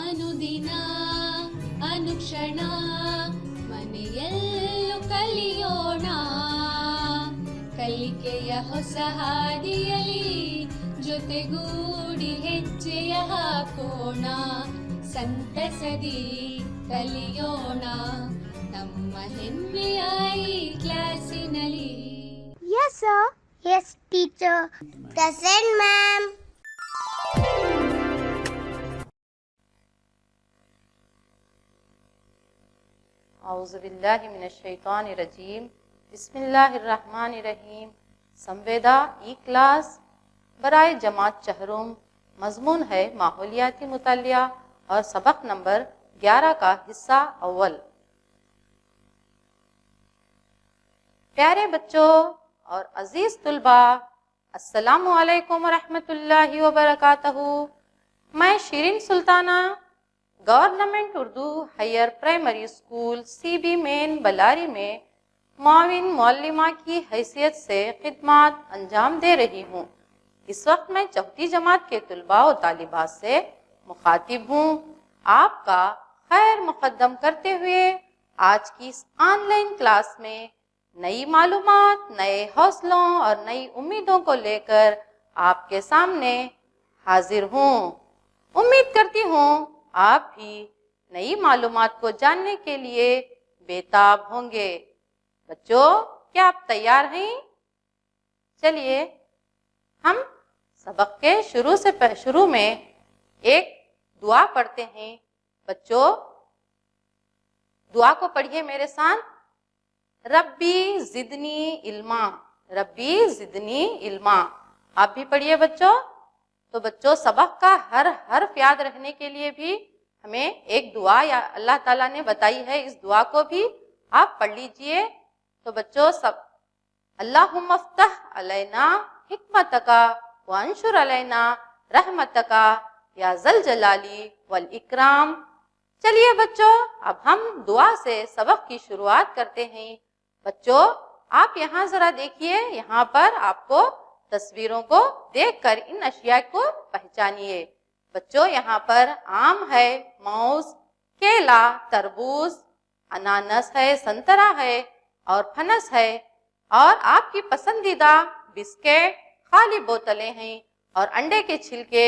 ಅನುದಿನ ಅನುಕ್ಷಣ ಮನೆಯಲ್ಲೂ ಕಲಿಯೋಣ, ಕಲಿಕೆಯ ಹೊಸ ಹಾದಿಯಲಿ ಜೊತೆಗೂಡಿ ಹೆಜ್ಜೆಯ ಹಾಕೋಣ, ಸಂತಸದಿ ಕಲಿಯೋಣ ನಮ್ಮ ಹೆಮ್ಮೆಯ ಈ ಕ್ಲಾಸಿನಲ್ಲಿ. Yes, sir. Yes, teacher. Present, ma'am. اعوذ باللہ من الشیطان الرجیم. بسم اللہ الرحمن الرحیم. سمویدا ای کلاس برائے جماعت چہروم. مضمون ہے ماحولیاتی مطالعہ اور سبق نمبر 11 کا حصہ اول. پیارے بچوں اور عزیز طلباء، السلام علیکم ورحمۃ اللہ وبرکاتہ. میں Shireen Sultana government Urdu higher primary school C B main Ballari میں معاون معلمہ کی حیثیت سے خدمات انجام دے رہی ہوں. اس وقت میں چوتھی جماعت کے طلباء و طالبات سے مخاطب ہوں. آپ کا خیر مقدم کرتے ہوئے آج کی اس آن لائن کلاس میں نئی معلومات، نئے حوصلوں اور نئی امیدوں کو لے کر آپ کے سامنے حاضر ہوں. امید کرتی ہوں آپ بھی نئی معلومات کو جاننے کے لیے بےتاب ہوں گے. بچوں، کیا آپ تیار ہیں؟ چلیے ہم سبق کے شروع میں ایک دعا پڑھتے ہیں. بچوں دعا کو پڑھیے میرے ساتھ. ربی زدنی علما، ربی زدنی علما. آپ بھی پڑھیے بچوں. تو بچوں سبق کا ہر حرف یاد رکھنے کے لیے بھی ہمیں ایک دعا یا اللہ تعالیٰ نے بتائی ہے، اس دعا کو بھی آپ پڑھ لیجئے. تو بچوں سب اللہم افتح علینا حکمتک وانشر علینا رحمتک یا ذل جلالی والاکرام. چلیے بچوں اب ہم دعا سے سبق کی شروعات کرتے ہیں. بچوں آپ یہاں ذرا دیکھیے، یہاں پر آپ کو تصویروں کو دیکھ کر ان اشیاء کو پہچانیے. بچوں یہاں پر آم ہے، موز، کیلا، تربوز، انانس ہے، سنترا ہے اور پھنس ہے، اور آپ کی پسندیدہ بسکٹ، خالی بوتلیں ہیں اور انڈے کے چھلکے،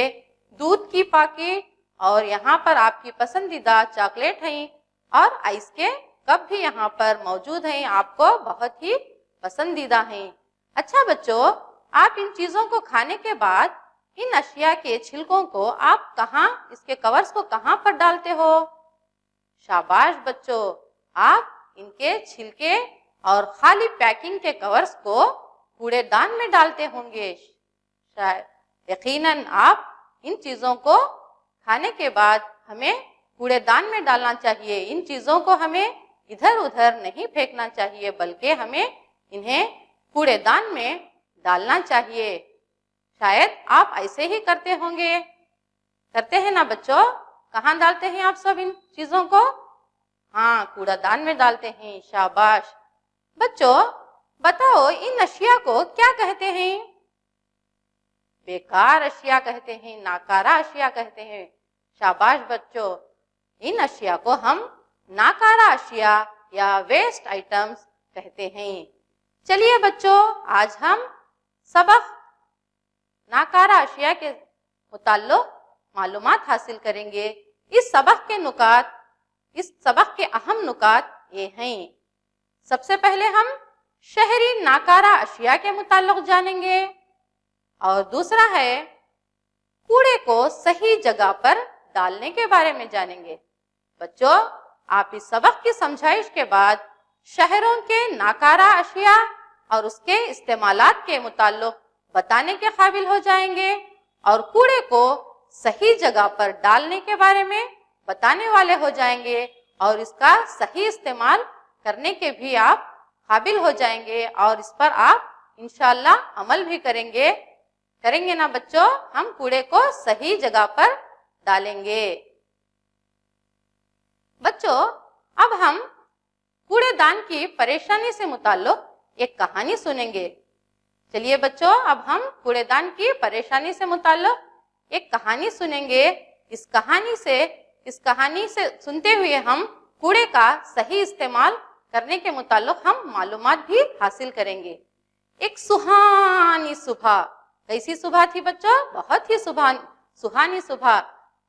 دودھ کی پاکٹ، اور یہاں پر آپ کی پسندیدہ چاکلیٹ ہیں اور آئس کے کپ بھی یہاں پر موجود ہیں، آپ کو بہت ہی پسندیدہ ہیں. اچھا بچوں، آپ ان چیزوں کو کھانے کے بعد ان اشیاء کے چھلکوں کو آپ کہاں، اس کے کورز کو کہاں پر ڈالتے ہو؟ شاباش بچوں، آپ ان کے چھلکے اور خالی پیکنگ کے کورز کو کوڑے دان میں ڈالتے ہوں گے. شاید یقیناً آپ ان چیزوں کو کھانے کے بعد ہمیں کوڑے دان میں ڈالنا چاہیے. ان چیزوں کو ہمیں ادھر ادھر نہیں پھینکنا چاہیے، بلکہ ہمیں انہیں کوڑے دان میں ڈالنا چاہیے. شاید آپ ایسے ہی کرتے ہوں گے، کرتے ہیں نا بچوں؟ کہاں ڈالتے ہیں آپ سب ان چیزوں کو؟ ہاں، کوڑا دان میں ڈالتے ہیں. شاباش. بچوں بتاؤ ان اشیاء کو کیا کہتے ہیں؟ بیکار اشیاء کہتے ہیں، ناکارہ اشیاء کہتے ہیں. شاباش بچوں، ان اشیاء کو ہم ناکارہ اشیاء یا ویسٹ آئٹمز کہتے ہیں. چلیے بچوں آج ہم سبق ناکارہ اشیاء کے متعلق معلومات حاصل کریں گے. اس سبق کے اہم نکات یہ ہیں. سب سے پہلے ہم شہری ناکارہ اشیاء کے متعلق جانیں گے، اور دوسرا ہے کوڑے کو صحیح جگہ پر ڈالنے کے بارے میں جانیں گے. بچوں آپ اس سبق کی سمجھائش کے بعد شہروں کے ناکارہ اشیاء اور اس کے استعمالات کے متعلق بتانے کے قابل ہو جائیں گے، اور کوڑے کو صحیح جگہ پر ڈالنے کے بارے میں بتانے والے ہو جائیں گے، اور اس کا صحیح استعمال کرنے کے بھی آپ قابل ہو جائیں گے، اور اس پر آپ انشاءاللہ عمل بھی کریں گے نا بچوں. ہم کوڑے کو صحیح جگہ پر ڈالیں گے. بچوں اب ہم کوڑے دان کی پریشانی سے متعلق ایک کہانی سنیں گے. چلیے بچوں اب ہم کوڑے دان کی پریشانی سے متعلق ایک کہانی سنیں گے. اس کہانی سے इस कहानी से सुनते हुए हम कूड़े का सही इस्तेमाल करने के मुताल्लिक हम मालूमात भी हासिल करेंगे। एक सुहानी सुबह, कैसी सुबह थी बच्चों? बहुत ही सुहानी सुबह।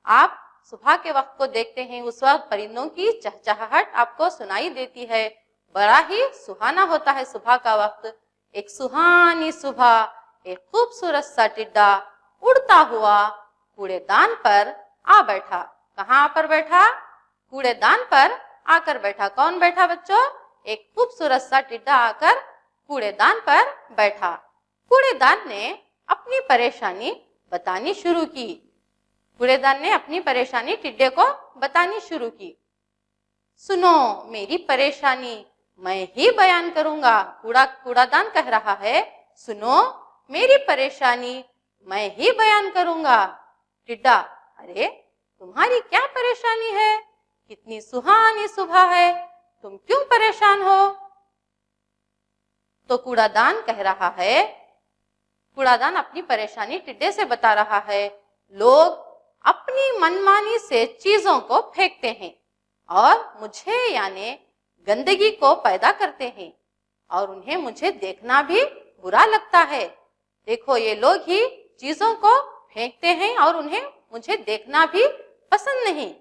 आप सुबह के वक्त को देखते हैं, उस वक्त परिंदों की चहचहाहट आपको सुनाई देती है, बड़ा ही सुहाना होता है सुबह का वक्त। एक सुहानी सुबह एक खूबसूरत सा टिड्डा उड़ता हुआ कूड़ेदान पर आ बैठा। कहाँ पर बैठा? कूड़ेदान पर आकर बैठा। कौन बैठा बच्चों? एक खूबसूरत सा टिड्डा आकर कूड़ेदान पर बैठा। कूड़ेदान ने अपनी परेशानी बतानी शुरू की। कूड़ेदान ने अपनी परेशानी टिड्डे को बतानी शुरू की। सुनो मेरी परेशानी मैं ही बयान करूंगा। कूड़ादान कह रहा है, सुनो मेरी परेशानी मैं ही बयान करूंगा। टिड्डा, अरे तुम्हारी क्या परेशानी है? कितनी सुहानी सुबह है, तुम क्यों परेशान हो? तो कूड़ादान कह रहा है, कूड़ादान अपनी परेशानी टिड्डे से बता रहा है, लोग अपनी मनमानी से चीजों को फेंकते हैं और मुझे यानी गंदगी को पैदा करते हैं और उन्हें मुझे देखना भी बुरा लगता है। देखो ये लोग ही चीजों को फेंकते हैं और उन्हें मुझे देखना भी पसंद नहीं।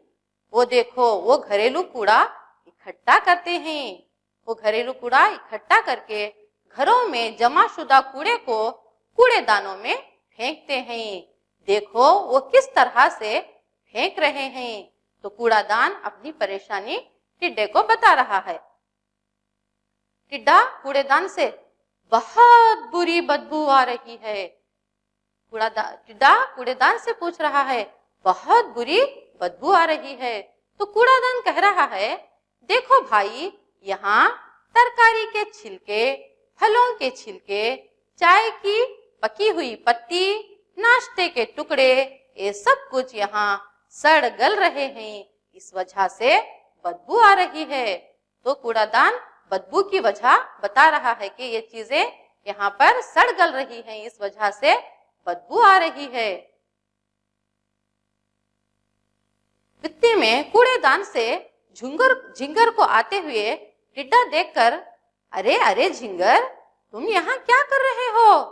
वो देखो वो घरेलू कूड़ा इकट्ठा करते हैं। वो घरेलू कूड़ा इकट्ठा करके घरों में जमा शुदा कूड़े को कूड़ेदानों में फेंकते हैं। देखो वो किस तरह से फेंक रहे हैं। तो कूड़ादान अपनी परेशानी टिड्डे को बता रहा है। टिड्डा कूड़ेदान से, बहुत बुरी बदबू आ रही है। टिड्डा कूड़ेदान से पूछ रहा है, बहुत बुरी बदबू आ रही है। तो कूड़ादान कह रहा है, देखो भाई यहाँ तरकारी के छिलके, फलों के छिलके, चाय की पकी हुई पत्ती, नाश्ते के टुकड़े, ये सब कुछ यहाँ सड़ गल रहे हैं, इस वजह से बदबू आ रही है। तो कूड़ादान बदबू की वजह बता रहा है कि ये चीजें यहाँ पर सड़ गल रही हैं, इस वजह से बदबू आ रही है। इतने में कूड़ेदान से झिंगर को आते हुए टिड्डा देखकर, अरे अरे झिंगर, तुम यहाँ क्या कर रहे हो?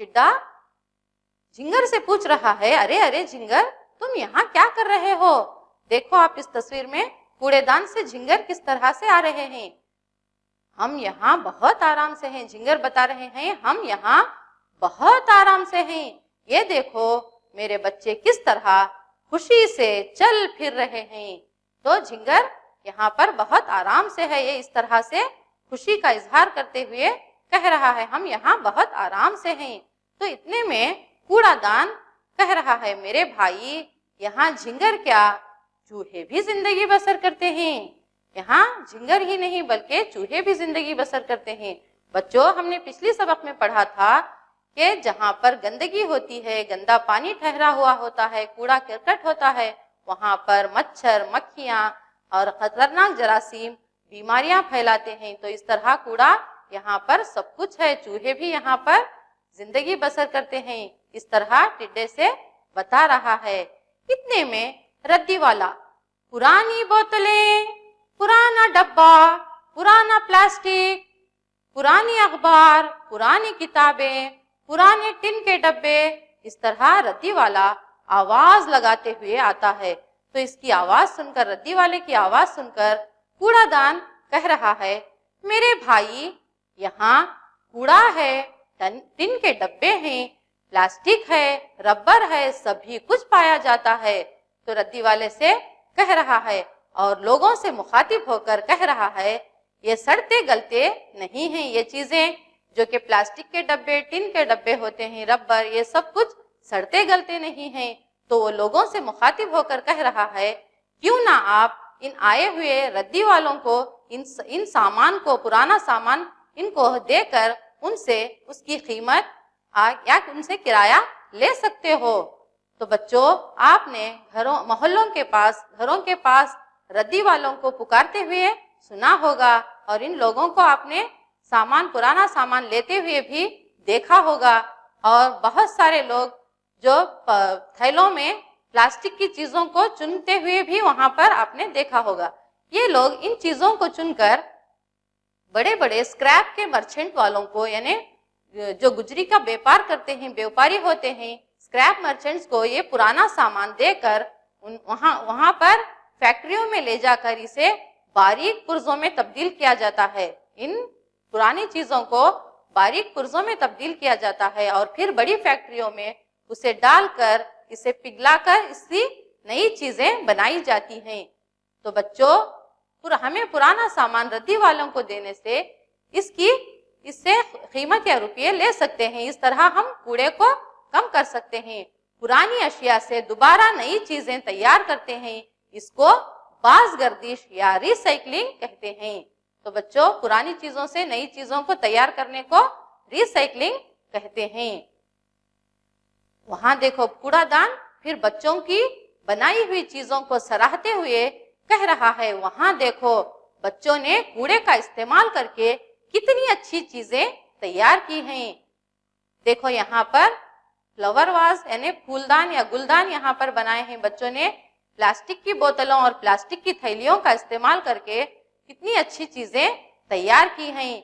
टिड्डा झिंगर से पूछ रहा है, अरे अरे झिंगर, तुम यहाँ क्या कर रहे हो? देखो आप इस तस्वीर में कूड़ेदान से झिंगर किस तरह से आ रहे हैं। हम यहाँ बहुत आराम से हैं। झिंगर बता रहे हैं, हम यहाँ बहुत आराम से हैं। ये देखो मेरे बच्चे किस तरह खुशी से चल फिर रहे हैं। तो झिंगर यहाँ पर बहुत आराम से है, ये इस तरह से खुशी का इजहार करते हुए कह रहा है, हम यहाँ बहुत आराम से हैं। तो इतने में कूड़ादान कह रहा है, मेरे भाई यहाँ झिंगर क्या, चूहे भी जिंदगी बसर करते हैं। यहाँ झिंगर ही नहीं बल्कि चूहे भी जिंदगी बसर करते हैं। बच्चों हमने पिछली सबक में पढ़ा था कि जहाँ पर गंदगी होती है, गंदा पानी ठहरा हुआ होता है, कूड़ा करकट होता है, वहाँ पर मच्छर, मक्खियाँ और खतरनाक जरासीम बीमारियां फैलाते हैं। तो इस तरह कूड़ा यहाँ पर सब कुछ है, चूहे भी यहाँ पर जिंदगी बसर करते हैं, इस तरह टिड्डे से बता रहा है। इतने में रद्दी वाला पुरानी बोतलें, पुराना डब्बा, पुराना प्लास्टिक, पुरानी अखबार, पुरानी किताबें, पुराने टिन के डब्बे, इस तरह रद्दी वाला आवाज लगाते हुए आता है। तो इसकी आवाज सुनकर, रद्दी वाले की आवाज सुनकर कूड़ादान कह रहा है, मेरे भाई यहाँ कूड़ा है, टिन के डब्बे हैं, प्लास्टिक है, रबर है, सभी कुछ पाया जाता है। तो रद्दी वाले से कह रहा है और लोगों से मुखातिब होकर कह रहा है, ये सड़ते गलते नहीं हैं, ये चीजें जो कि प्लास्टिक के डब्बे, टिन के डब्बे होते हैं, रबर, ये सब कुछ सड़ते गलते नहीं हैं। तो वो लोगों से मुखातिब होकर कह रहा है, क्यों ना आप इन आए हुए रद्दी वालों को इन सामान को, पुराना सामान इनको देकर उनसे उसकी कीमत या उनसे किराया ले सकते हो। तो बच्चों आपने मोहल्लों के पास, घरों के पास रद्दी वालों को पुकारते हुए सुना होगा और इन लोगों को आपने सामान, पुराना सामान लेते हुए भी देखा होगा। और बहुत सारे लोग जो थैलों में प्लास्टिक की चीजों को चुनते हुए भी वहां पर आपने देखा होगा। ये लोग इन चीजों को चुनकर बड़े बड़े स्क्रैप के मर्चेंट वालों को, यानी जो गुजरी का व्यापार करते हैं, व्यापारी होते हैं, स्क्रैप मर्चेंट्स को ये पुराना सामान देकर वहां पर फैक्ट्रियों में ले जाकर इसे बारीक पुर्जों में तब्दील किया जाता है। इन पुरानी चीजों को बारीक पुर्जों में तब्दील किया जाता है और फिर बड़ी फैक्ट्रियों में उसे डालकर इसे पिघलाकर इसकी नई चीजें बनाई जाती हैं। तो बच्चों, हमें पुराना सामान रद्दी वालों को देने से इससे कीमत या रुपये ले सकते हैं। इस तरह हम कूड़े को कम कर सकते हैं। पुरानी अशिया से दोबारा नई चीजें तैयार करते हैं, इसको बाज़गर्दिश या रिसाइकलिंग कहते हैं। तो बच्चों, पुरानी चीजों से नई चीजों को तैयार करने को रिसाइकलिंग कहते हैं। वहां देखो कूड़ादान फिर बच्चों की बनाई हुई चीजों को सराहते हुए कह रहा है, वहां देखो बच्चों ने कूड़े का इस्तेमाल करके कितनी अच्छी चीजें तैयार की हैं। देखो यहाँ पर फ्लावर वाज यानी फूलदान या गुलदान यहाँ पर बनाए हैं बच्चों ने। प्लास्टिक की बोतलों और प्लास्टिक की थैलियों का इस्तेमाल करके कितनी अच्छी चीजें तैयार की हैं।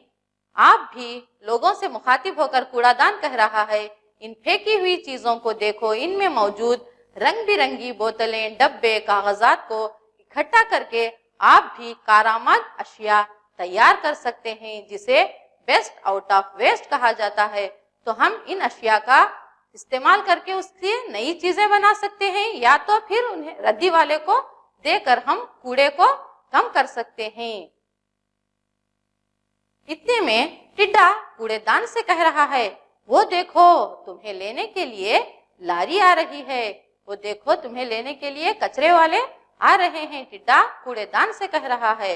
आप भी लोगों से मुखातिब होकर कूड़ादान कह रहा है, इन फेंकी हुई चीजों को देखो, इनमें मौजूद रंग बिरंगी बोतलें, डब्बे, कागजात को इकट्ठा करके आप भी कारामद अशिया तैयार कर सकते हैं, जिसे बेस्ट आउट ऑफ वेस्ट कहा जाता है। तो हम इन अशिया का इस्तेमाल करके उससे नई चीजें बना सकते हैं, या तो फिर उन्हें रद्दी वाले को देकर हम कूड़े को कम कर सकते हैं। इतने में टिड्डा कूड़ेदान से कह रहा है, वो देखो तुम्हें लेने के लिए लारी आ रही है, वो देखो तुम्हें लेने के लिए कचरे वाले आ रहे हैं। टिड्डा कूड़ेदान से कह रहा है।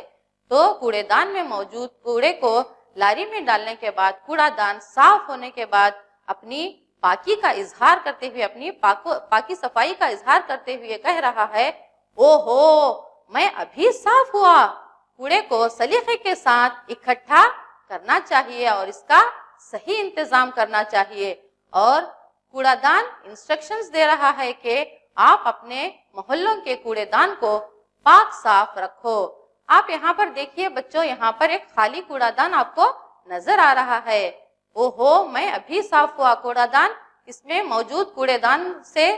तो कूड़ेदान में मौजूद कूड़े को लारी में डालने के बाद, कूड़ादान साफ होने के बाद अपनी पाकी का इजहार करते हुए, अपनी पाकी सफाई का इजहार करते हुए कह रहा है, ओहो मैं अभी साफ हुआ। कूड़े को सलीके के साथ इकट्ठा करना चाहिए और इसका सही इंतजाम करना चाहिए। और कूड़ादान इंस्ट्रक्शंस दे रहा है कि आप अपने मोहल्लों के कूड़ेदान को पाक साफ रखो। आप यहाँ पर देखिए बच्चों, यहाँ पर एक खाली कूड़ादान आपको नजर आ रहा है। ओहो मैं अभी साफ हुआ कूड़ादान। इसमें मौजूद कूड़ेदान से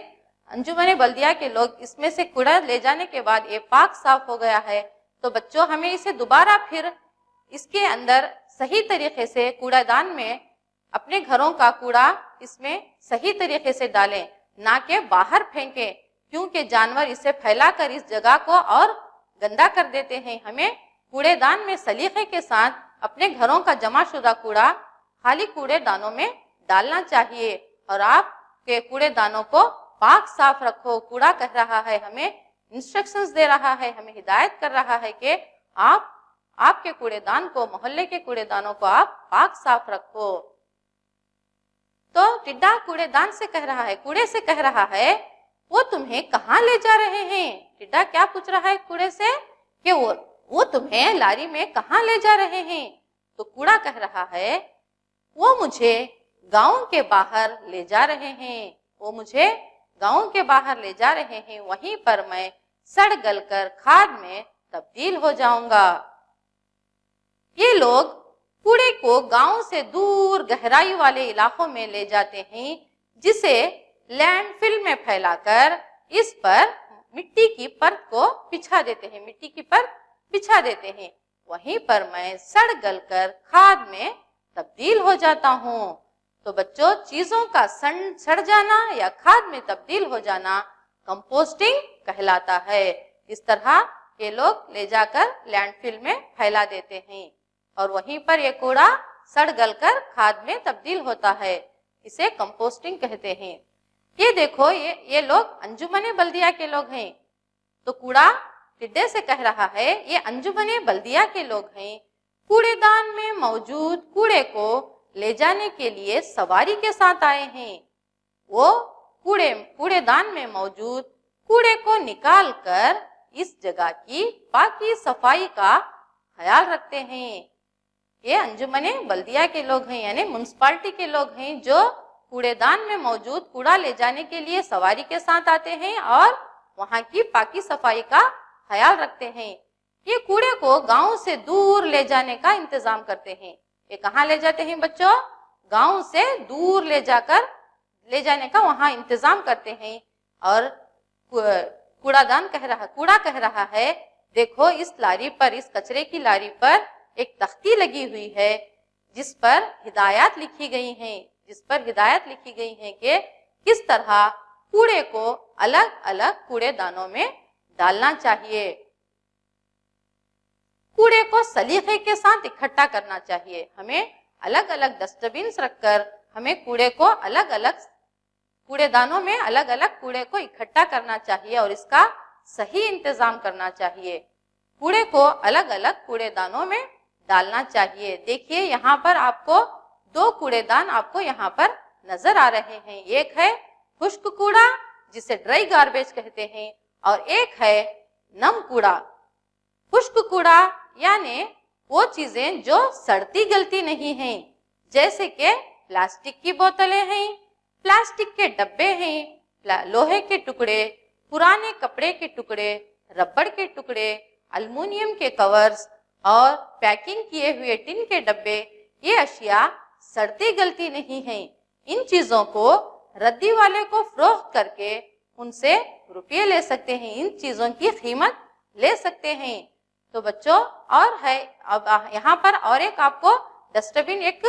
अंजुमन बल्दिया के लोग इसमें से कूड़ा ले जाने के बाद ये पाक साफ हो गया है। तो बच्चों, हमें इसे दोबारा फिर इसके अंदर सही तरीके से कूड़ादान में अपने घरों का कूड़ा इसमें सही तरीके से डालें, ना कि बाहर फेंकें, क्योंकि जानवर इसे फैलाकर इस जगह को और गंदा कर देते हैं। हमें कूड़ेदान में सलीके के साथ अपने घरों का जमाशुदा कूड़ा खाली कूड़ेदानों में डालना चाहिए और आपके कूड़ेदानों को पाक साफ रखो। कूड़ा कह रहा है, हमें इंस्ट्रक्शंस दे रहा है, हमें हिदायत कर रहा है कि आपके कूड़ेदान को, मोहल्ले के कूड़ेदानों को आप पाक साफ रखो। तो टिड्डा कूड़ेदान से कह रहा है, कूड़े से कह रहा है, वो तुम्हें कहाँ ले जा रहे हैं। टिड्डा क्या पूछ रहा है कूड़े से कि वो तुम्हें लारी में कहाँ ले जा रहे हैं। तो कूड़ा कह रहा है, वो मुझे गांव के बाहर ले जा रहे हैं, वो मुझे गांव के बाहर ले जा रहे हैं, वहीं पर मैं सड़ गल कर खाद में तब्दील हो जाऊंगा। ये लोग कूड़े को गांव से दूर गहराई वाले इलाकों में ले जाते हैं, जिसे लैंडफिल में फैलाकर इस पर मिट्टी की परत को बिछा देते हैं, मिट्टी की परत बिछा देते हैं। वहीं पर मैं सड़ गल कर खाद में तब्दील हो जाता हूँ। तो बच्चों, चीजों का सड़ जाना या खाद में तब्दील हो जाना कंपोस्टिंग कहलाता है। इस तरह ये लोग ले जाकर लैंडफिल में फैला देते हैं और वहीं पर ये कूड़ा सड़ गलकर खाद में तब्दील होता है। इसे कंपोस्टिंग कहते हैं। ये देखो, ये लोग अंजुमन बल्दिया के लोग हैं। तो कूड़ा टिड्डे से कह रहा है, ये अंजुमन बल्दिया के लोग हैं। कूड़ेदान में मौजूद कूड़े को ले जाने के लिए सवारी के साथ आए हैं। वो कूड़ेदान में मौजूद कूड़े को निकाल कर इस जगह की पाकी सफाई का ख्याल रखते हैं। ये अंजुमन बल्दिया के लोग हैं, यानी म्युनिसिपैलिटी के लोग हैं, जो کوڑے دان میں موجود کوڑا لے جانے کے لیے سواری کے ساتھ آتے ہیں اور وہاں کی پاکی صفائی کا خیال رکھتے ہیں۔ یہ کوڑے کو گاؤں سے دور لے جانے کا انتظام کرتے ہیں۔ یہ کہاں لے جاتے ہیں بچوں؟ گاؤں سے دور لے جانے کا وہاں انتظام کرتے ہیں۔ اور کوڑا کہہ رہا ہے، دیکھو اس لاری پر، اس کچرے کی لاری پر ایک تختی لگی ہوئی ہے جس پر ہدایات لکھی گئی ہیں کہ کس طرح کوڑے کو الگ الگ کوڑے دانوں میں ڈالنا چاہیے، کوڑے کو سلیقے کے ساتھ اکٹھا کرنا چاہیے۔ ہمیں الگ الگ ڈسٹ بینس رکھ کر ہمیں کوڑے کو الگ الگ کوڑے دانوں میں الگ الگ کوڑے کو اکٹھا کرنا چاہیے اور اس کا صحیح انتظام کرنا چاہیے۔ کوڑے کو الگ الگ کوڑے دانوں میں ڈالنا چاہیے۔ دیکھیے یہاں پر آپ کو 2 کوڑے دان آپ کو یہاں پر نظر آ رہے ہیں۔ ایک ہے خشک کوڑا جسے ڈرائی گاربیج کہتے ہیں اور ایک ہے نم کوڑا۔ خشک کوڑا یعنی وہ چیزیں جو سڑتی گلتی نہیں ہیں، جیسے کہ پلاسٹک کی بوتلیں ہیں، پلاسٹک کے ڈبے ہیں، لوہے کے ٹکڑے، پرانے کپڑے کے ٹکڑے، ربڑ کے ٹکڑے، الومینیم کے کورز اور پیکنگ کیے ہوئے ٹن کے ڈبے، یہ اشیاء سڑتی گلتی نہیں ہیں۔ ان چیزوں کو ردی والے کو فروخت کر کے ان سے روپے لے سکتے ہیں، ان چیزوں کی قیمت لے سکتے ہیں۔ تو بچوں اور ہے اب یہاں پر اور ایک آپ کو ڈسٹ بن، ایک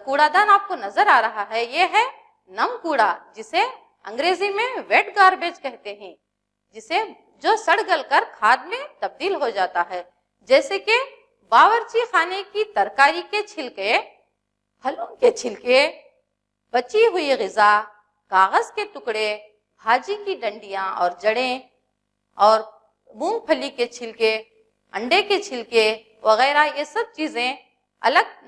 کوڑا دان آپ کو نظر آ رہا ہے، یہ ہے نم کوڑا جسے انگریزی میں ویٹ گاربیج کہتے ہیں، جسے جو سڑ گل کر کھاد میں تبدیل ہو جاتا ہے، جیسے کہ باورچی خانے کی ترکاری کے چھلکے، پھلوں کے چھلکے، بچی ہوئی غذا، کاغذ کے ٹکڑے، بھاجی کی ڈنڈیاں اور جڑیں اور مونگ پھلی کے چھلکے، انڈے کے چھلکے وغیرہ، یہ سب چیزیں الگ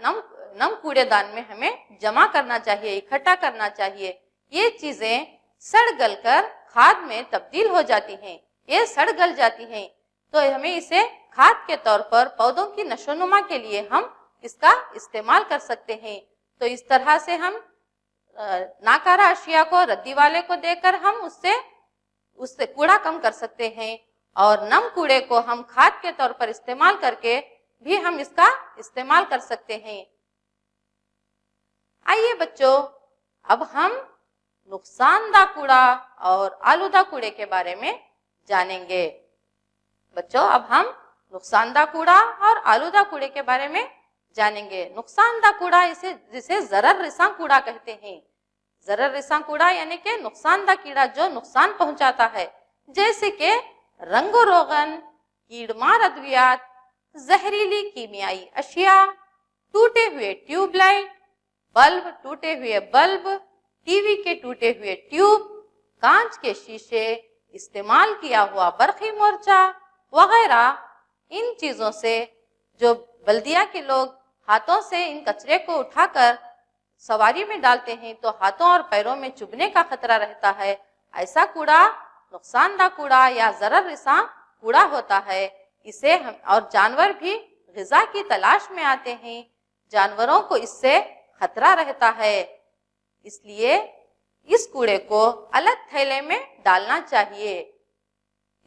نم کوڑے دان میں ہمیں جمع کرنا چاہیے، اکٹھا کرنا چاہیے۔ یہ چیزیں سڑ گل کر کھاد میں تبدیل ہو جاتی ہیں، یہ سڑ گل جاتی ہیں، تو ہمیں اسے کھاد کے طور پر پودوں کی نشو نما کے لیے ہم اس کا استعمال کر سکتے ہیں۔ تو اس طرح سے ہم ناکارہ اشیاء کو ردی والے کو دے کر ہم اس سے کوڑا کم کر سکتے ہیں، اور نم کوڑے کو ہم کھاد کے طور پر استعمال کر کے بھی ہم اس کا استعمال کر سکتے ہیں۔ آئیے بچوں اب ہم نقصان دہ کوڑا اور آلودہ کوڑے کے بارے میں جانیں گے۔ بچوں اب ہم نقصان دہ کوڑا اور آلودہ کوڑے کے بارے میں جانیں گے۔ نقصان دہ کوڑا جسے ضرر رساں کوڑا کہتے ہیں۔ ضرر رساں کوڑا یعنی کہ نقصان دہ کیڑا جو نقصان پہنچاتا ہے، جیسے کہ رنگ و روغن، کیڑ مار ادویات، زہریلی کیمیائی اشیاء، ٹوٹے ہوئے ٹیوب لائٹ، بلب، ٹوٹے ہوئے بلب، ٹی وی کے ٹوٹے ہوئے ٹیوب، کانچ کے شیشے، استعمال کیا ہوا برقی مورچہ وغیرہ۔ ان چیزوں سے جو بلدیہ کے لوگ ہاتھوں سے ان کچرے کو اٹھا کر سواری میں ڈالتے ہیں تو ہاتھوں اور پیروں میں چبھنے کا خطرہ رہتا ہے۔ ایسا کوڑا نقصان دہ کوڑا یا ضرر رساں کوڑا ہوتا ہے۔ اسے اور جانور بھی غذا کی تلاش میں آتے ہیں، جانوروں کو اس سے خطرہ رہتا ہے، اس لیے اس کوڑے کو الگ تھیلے میں ڈالنا چاہیے۔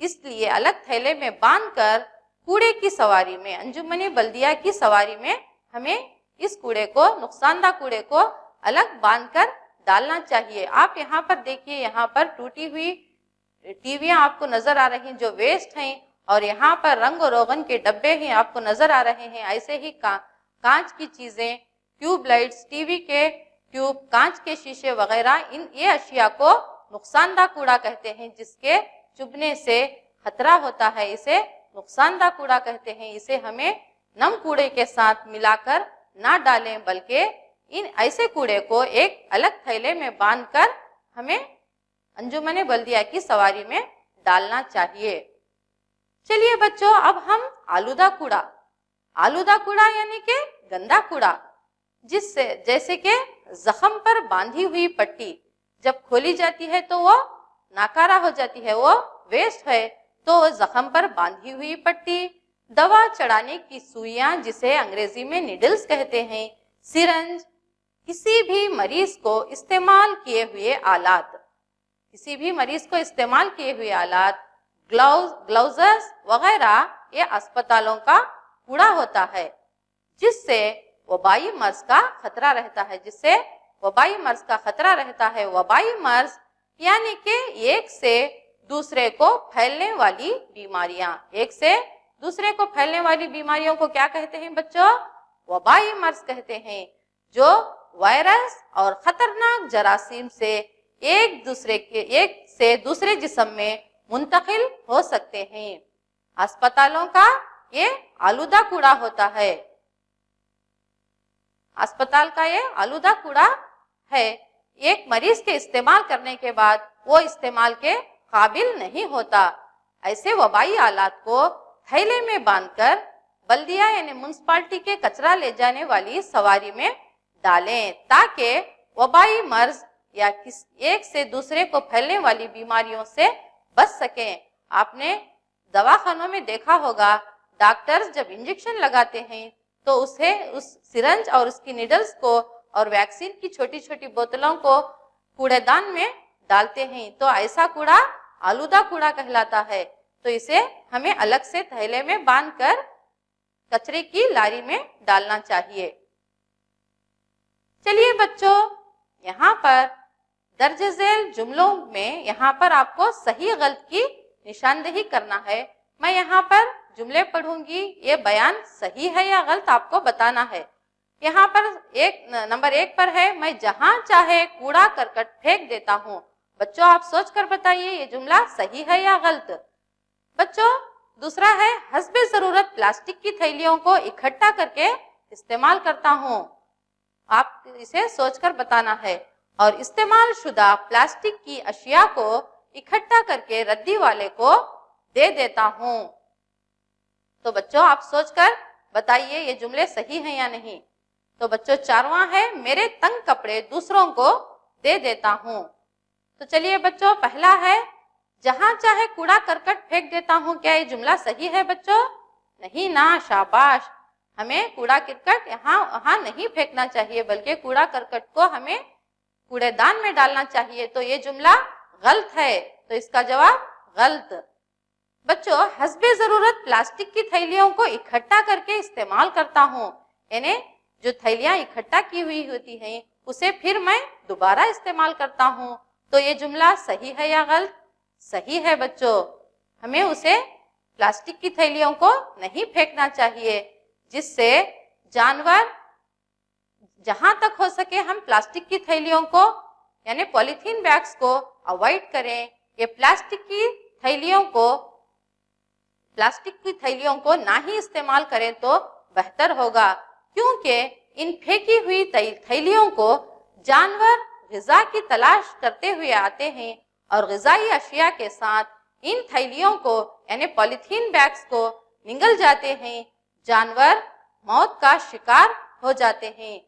اس لیے الگ تھیلے میں باندھ کر کوڑے کی سواری میں، انجمن بلدیہ کی سواری میں ہمیں اس کوڑے کو، نقصان دہ کوڑے کو الگ باندھ کر ڈالنا چاہیے۔ آپ یہاں پر دیکھیے، یہاں پر ٹوٹی ہوئی ٹی ویاں آپ کو نظر آ رہی ہیں جو ویسٹ ہیں، اور یہاں پر رنگ و روغن کے ڈبے ہیں آپ کو نظر آ رہے ہیں۔ ایسے ہی کانچ کی چیزیں، ٹیوب لائٹس، ٹی وی کے ٹیوب، کانچ کے شیشے وغیرہ، یہ اشیاء کو نقصان دہ کوڑا کہتے ہیں، جس کے چبھنے سے خطرہ ہوتا ہے، اسے نقصان دہ کوڑا کہتے ہیں۔ اسے ہمیں نم کوڑے کے ساتھ ملا کر نہ ڈالیں، بلکہ ان ایسے کوڑے کو ایک الگ تھیلے میں باندھ کر ہمیں انجمن بلدیہ کی سواری میں ڈالنا چاہیے۔ چلیے بچوں اب ہم آلودہ کوڑا یعنی کہ گندا کوڑا، جس سے جیسے کہ زخم پر باندھی ہوئی پٹی جب کھولی جاتی ہے تو وہ ناکارہ ہو جاتی ہے، وہ ویسٹ ہے، تو زخم پر باندھی ہوئی پٹی، دوا چڑھانے کی سوئیاں جسے انگریزی میں نیڈلز کہتے ہیں، سرنج، किसी भी मरीज को इस्तेमाल किए हुए आलात, किसी भी मरीज को इस्तेमाल किए हुए आलात, ग्लव्स वगैरह, ये अस्पतालों का कूड़ा होता है, जिससे वबाई मर्ज का खतरा रहता है, जिससे वबाई मर्ज का खतरा रहता है। वबाई मर्ज यानी कि एक से दूसरे को फैलने वाली बीमारियां, एक से दूसरे को फैलने वाली बीमारियों को क्या कहते हैं बच्चों? वबाई मर्ज कहते हैं, जो वायरस और खतरनाक जरासीम से एक से दूसरे जिस्म में मुंतकिल हो सकते हैं। अस्पतालों का ये आलूदा कूड़ा होता है, अस्पताल का ये आलूदा कूड़ा है। एक मरीज के इस्तेमाल करने के बाद वो इस्तेमाल के काबिल नहीं होता। ऐसे वबाई आलात को थैले में बांधकर बल्दिया यानी म्युनिसिपालिटी के कचरा ले जाने वाली सवारी में डालें, ताकि वबाई मर्ज या एक से दूसरे को फैलने वाली बीमारियों से बच सकें। आपने दवाखानों में देखा होगा, डॉक्टर्स जब इंजेक्शन लगाते हैं तो उसे उस सिरंज और उसकी निडल्स को और वैक्सीन की छोटी छोटी बोतलों को कूड़ेदान में डालते हैं, तो ऐसा कूड़ा आलूदा कूड़ा कहलाता है। तो इसे हमें अलग से थैले में बांधकर कचरे की लारी में डालना चाहिए। चलिए बच्चों, यहाँ पर दर्ज झेल जुमलों में यहाँ पर आपको सही गलत की निशानदेही करना है। मैं यहाँ पर जुमले पढ़ूंगी, ये बयान सही है या गलत आपको बताना है। यहाँ पर नंबर 1 पर है, मैं जहां चाहे कूड़ा करकट फेंक देता हूँ। बच्चों आप सोच कर बताइए ये जुमला सही है या गलत। बच्चों दूसरा है, हस्बे जरूरत प्लास्टिक की थैलियों को इकट्ठा करके इस्तेमाल करता हूँ। आप इसे सोचकर बताना है। और इस्तेमाल शुदा प्लास्टिक की अशिया को इकट्ठा करके रद्दी वाले को दे देता हूँ। तो बच्चों आप सोचकर बताइए ये जुमले सही हैं या नहीं। तो बच्चों चारवां है, मेरे तंग कपड़े दूसरों को दे देता हूँ। तो चलिए बच्चों, पहला है जहां चाहे कूड़ा करकट फेंक देता हूँ, क्या ये जुमला सही है बच्चों? नहीं ना, शाबाश। हमें कूड़ा करकट यहाँ नहीं फेंकना चाहिए, बल्कि कूड़ा करकट को हमें कूड़ेदान में डालना चाहिए। तो ये जुमला गलत है, तो इसका जवाब गलत। बच्चों हस्बे जरूरत प्लास्टिक की थैलियों को इकट्ठा करके इस्तेमाल करता हूँ, यानी जो थैलियां इकट्ठा की हुई होती हैं उसे फिर मैं दोबारा इस्तेमाल करता हूँ। तो ये जुमला सही है या गलत? सही है बच्चों। हमें उसे प्लास्टिक की थैलियों को नहीं फेंकना चाहिए, जिससे जानवर, जहां तक हो सके हम प्लास्टिक की थैलियों को यानी पॉलीथीन बैग्स को अवॉइड करें। ये प्लास्टिक की थैलियों को ना ही इस्तेमाल करें तो बेहतर होगा, क्योंकि इन फेंकी हुई थैलियों को जानवर ग़िज़ा की तलाश करते हुए आते हैं और ग़िज़ाई अशिया के साथ इन थैलियों को यानी पॉलीथीन बैग्स को निगल जाते हैं। जानवर मौत का शिकार हो जाते हैं।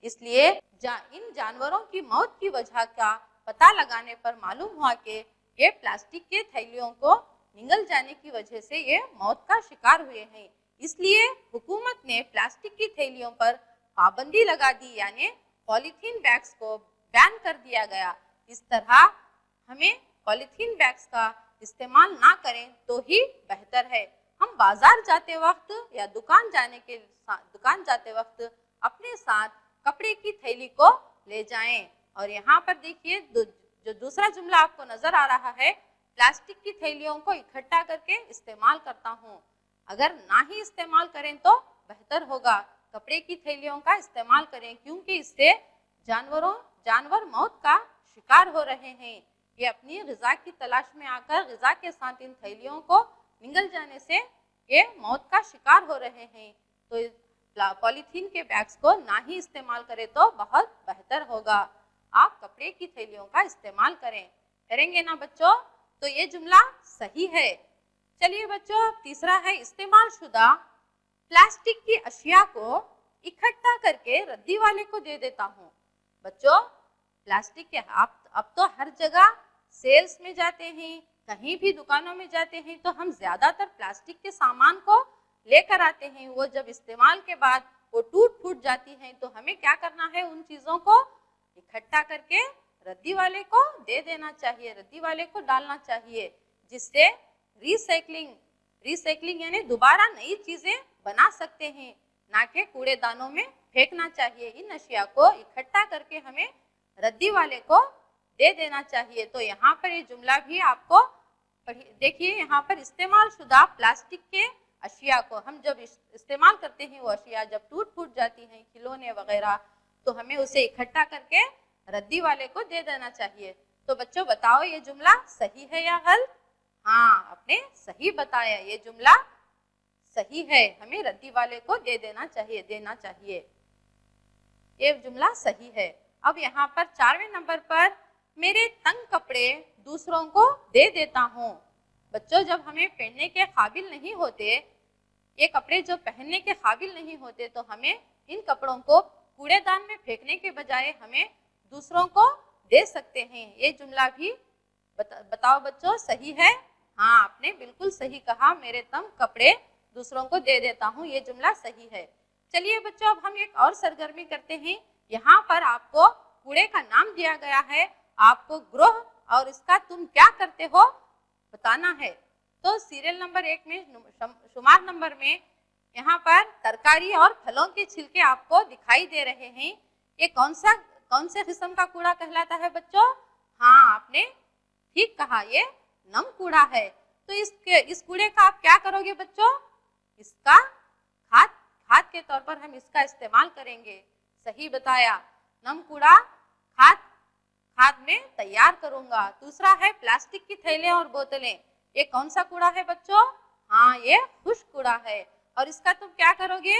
इसलिए इन जानवरों की मौत की वजह का पता लगाने पर मालूम हुआ कि ये प्लास्टिक के थैलियों को निगल जाने की वजह से ये मौत का शिकार हुए हैं। इसलिए हुकूमत ने प्लास्टिक की थैलियों पर पाबंदी लगा दी, यानी पॉलीथीन बैग्स को बैन कर दिया गया। इस तरह हमें पॉलीथीन बैग्स का इस्तेमाल ना करें तो ही बेहतर है। हम बाजार जाते वक्त या दुकान जाते वक्त अपने साथ कपड़े की थैली को ले जाएं। और यहाँ पर देखिए जो दूसरा जुमला आपको नजर आ रहा है, प्लास्टिक की थैलियों को इकट्ठा करके इस्तेमाल करता हूँ। अगर ना ही इस्तेमाल करें तो बेहतर होगा, कपड़े की थैलियों का इस्तेमाल करें, क्योंकि इससे जानवर मौत का शिकार हो रहे हैं। ये अपनी ग़िज़ा की तलाश में आकर ग़िज़ा के साथ इन थैलियों को निगल जाने से ये मौत का शिकार हो रहे हैं। तो पॉलीथीन के बैग्स को ना ही इस्तेमाल करें तो बहुत बेहतर होगा। आप कपड़े की थैलियों का इस्तेमाल करेंगे ना बच्चों? तो ये जुमला सही है। चलिए बच्चों, तीसरा है, इस्तेमाल शुदा प्लास्टिक की अशिया को इकट्ठा करके रद्दी वाले को दे देता हूँ। बच्चों प्लास्टिक के अब तो हर जगह सेल्स में जाते हैं, कहीं भी दुकानों में जाते हैं तो हम ज्यादातर प्लास्टिक के सामान को लेकर आते हैं। वो जब इस्तेमाल के बाद वो टूट फूट जाती हैं, तो हमें क्या करना है, उन चीज़ों को इकट्ठा करके रद्दी वाले को दे देना चाहिए, रद्दी वाले को डालना चाहिए, जिससे रिसाइकलिंग यानी दोबारा नई चीज़ें बना सकते हैं, ना कि कूड़ेदानों में फेंकना चाहिए। इन अशिया को इकट्ठा करके हमें रद्दी वाले को दे देना चाहिए। तो यहाँ पर ये जुमला भी आपको देखिए, यहाँ पर इस्तेमाल शुदा प्लास्टिक के अशिया को हम जब इस्तेमाल करते हैं, वो अशिया जब टूट फूट जाती हैं, खिलौने वगैरह, तो हमें उसे इकट्ठा करके रद्दी वाले को दे देना चाहिए। तो बच्चों बताओ, ये जुमला सही है या गलत? हाँ, आपने सही बताया, ये जुमला सही है, हमें रद्दी वाले को दे देना चाहिए, ये जुमला सही है। अब यहाँ पर 4वें नंबर पर मेरे तंग कपड़े दूसरों को दे देता हूँ। बच्चों, जब हमें पहनने के काबिल नहीं होते, ये कपड़े जो पहनने के काबिल नहीं होते, तो हमें इन कपड़ों को कूड़ेदान में फेंकने के बजाय हमें दूसरों को दे सकते हैं। ये जुमला भी बताओ बच्चों, सही है? हाँ, आपने बिल्कुल सही कहा, मेरे तंग कपड़े दूसरों को दे देता हूँ, ये जुमला सही है। चलिए बच्चों, अब हम एक और सरगर्मी करते हैं। यहाँ पर आपको कूड़े का नाम दिया गया है, आपको ग्रोह और इसका तुम क्या करते हो बताना है। तो सीरियल नंबर 1 में शुमार नंबर में यहाँ पर तरकारी और फलों के छिलके आपको दिखाई दे रहे हैं। ये कौन से किस्म का कूड़ा कहलाता है बच्चों? हाँ, आपने ठीक कहा, ये नम कूड़ा है। तो इस कूड़े का आप क्या करोगे बच्चों? इसका खाद के तौर पर हम इसका इस्तेमाल करेंगे। सही बताया, नम कूड़ा खाद में तैयार करूंगा। दूसरा है प्लास्टिक की थैले और बोतलें, ये कौन सा कूड़ा है बच्चों? हाँ, ये खुश्क कूड़ा है, और इसका तुम क्या करोगे?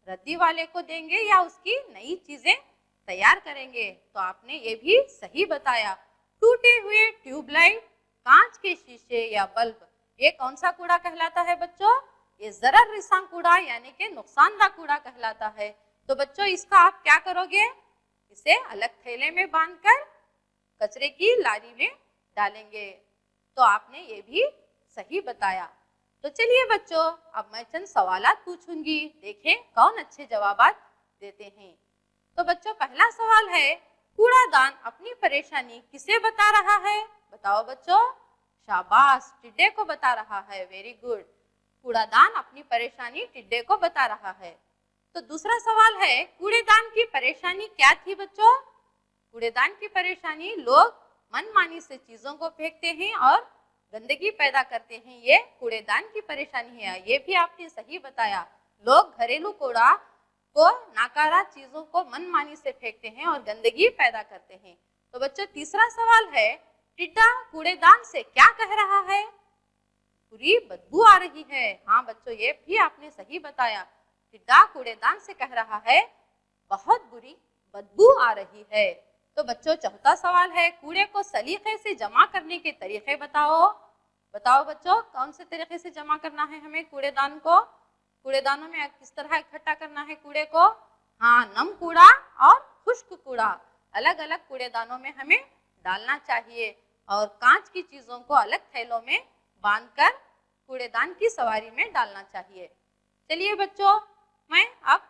रद्दी वाले को देंगे या उसकी नई चीजें तैयार करेंगे। तो आपने ये भी सही बताया। टूटे हुए ट्यूबलाइट, कांच के शीशे या बल्ब, ये कौन सा कूड़ा कहलाता है बच्चों? ये ज़रर रिसां कूड़ा यानी कि नुकसानदा कूड़ा कहलाता है। तो बच्चों, इसका आप क्या करोगे? इसे अलग थैले में बांधकर कचरे की लारी में डालेंगे। तो आपने ये भी सही बताया। तो चलिए बच्चों, अब मैं चंद सवालात पूछूंगी, देखें कौन अच्छे जवाबात देते हैं। तो बच्चों, पहला सवाल है, कूड़ादान अपनी परेशानी किसे बता रहा है? बताओ बच्चों। शाबाश, टिड्डे को बता रहा है, वेरी गुड। कूड़ादान अपनी परेशानी टिड्डे को बता रहा है। तो दूसरा सवाल है, कूड़ेदान की परेशानी क्या थी बच्चों? कूड़ेदान की परेशानी, लोग मनमानी से चीजों को फेंकते हैं और गंदगी पैदा करते हैं, ये कूड़ेदान की परेशानी है। ये भी आपने सही बताया, लोग घरेलू कूड़ा को नाकारा चीजों को मनमानी से फेंकते हैं और गंदगी पैदा करते हैं। तो बच्चों, तीसरा सवाल है, टिड्डा कूड़ेदान से क्या कह रहा है? बुरी बदबू आ रही है। हाँ बच्चों, ये भी आपने सही बताया, टिड्डा कूड़ेदान से कह रहा है बहुत बुरी बदबू आ रही है। तो बच्चों, चौथा सवाल है, कूड़े को सलीके से जमा करने के तरीके बताओ। बताओ बच्चों, कौन से तरीके से जमा करना है हमें कूड़ेदान को? कूड़ेदानों में किस तरह इकट्ठा करना है कूड़े को? हाँ, नम कूड़ा और खुश्क कूड़ा अलग अलग कूड़ेदानों में हमें डालना चाहिए, और कांच की चीजों को अलग थैलों में बांधकर कूड़ेदान की सवारी में डालना चाहिए। चलिए बच्चों, मैं अब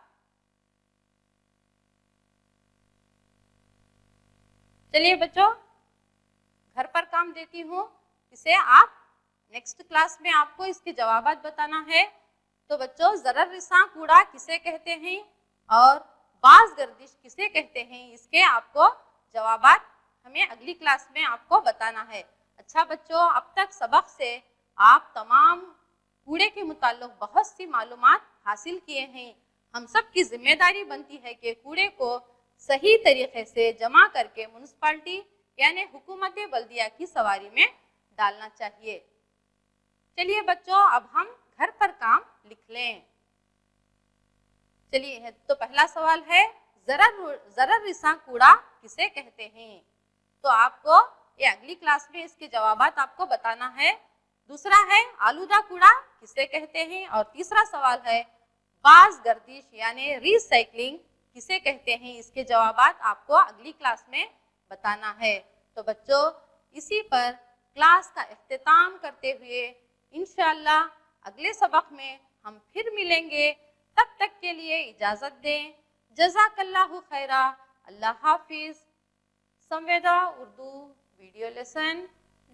घर पर काम देती हूँ, इसे आप नेक्स्ट क्लास में आपको इसके जवाबात बताना है। तो बच्चों, ज़रर रिसां कूड़ा किसे कहते हैं और बाज गर्दिश किसे कहते हैं, इसके आपको जवाबात हमें अगली क्लास में आपको बताना है। अच्छा बच्चों, अब तक सबक से आप तमाम कूड़े के मुताल्लिक़ बहुत सी मालूमात हासिल किए हैं। हम सब की जिम्मेदारी बनती है कि कूड़े को सही तरीके से जमा करके म्युनिसिपैलिटी यानी हुकूमत बल्दिया की सवारी में डालना चाहिए। चलिए बच्चों, अब हम घर पर काम लिख लें। चलिए, तो पहला सवाल है, ज़रर रिसां कूड़ा किसे कहते हैं? तो आपको ये अगली क्लास में इसके जवाबात आपको बताना है। दूसरा है, आलूदा कूड़ा किसे कहते हैं? और तीसरा सवाल है, बाज गर्दिश यानी रिसाइकलिंग किसे कहते हैं? इसके जवाबात आपको अगली क्लास में बताना है। तो बच्चों, इसी पर क्लास का इख्तिताम करते हुए इंशाअल्लाह अगले सबक में हम फिर मिलेंगे। تب تک کے لیے اجازت دیں. جزاک اللہ خیرہ. اللہ حافظ. سمویدا اردو ویڈیو لیسن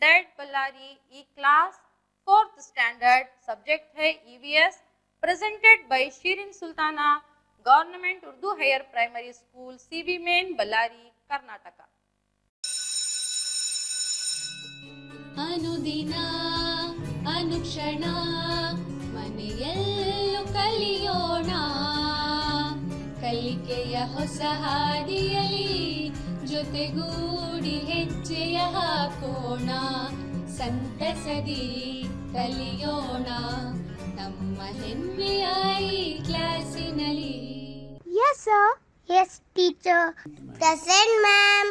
ڈیٹ بلاری ای کلاس 4th اسٹینڈرڈ. سبجیکٹ ہے EVS. presented by Shirin Sultana, Government Urdu Higher Primary School, CB Main, Ballari, Karnataka. ಅನುದಿನ ಅನುಕ್ಷಣ ಮನೆಯಲ್ಲೂ ಕಲಿಯೋಣ, ಕಲಿಕೆಯ ಹೊಸ ಹಾದಿಯಲಿ ಜೊತೆಗೂಡಿ ಹೆಜ್ಜೆಯ ಹಾಕೋಣ, ಸಂತಸದಿ ಕಲಿಯೋಣ ನಮ್ಮ ಹೆಮ್ಮೆಯ ಈ ಕ್ಲಾಸಿನಲ್ಲಿ. Yes, sir. Yes, teacher. Present, ma'am.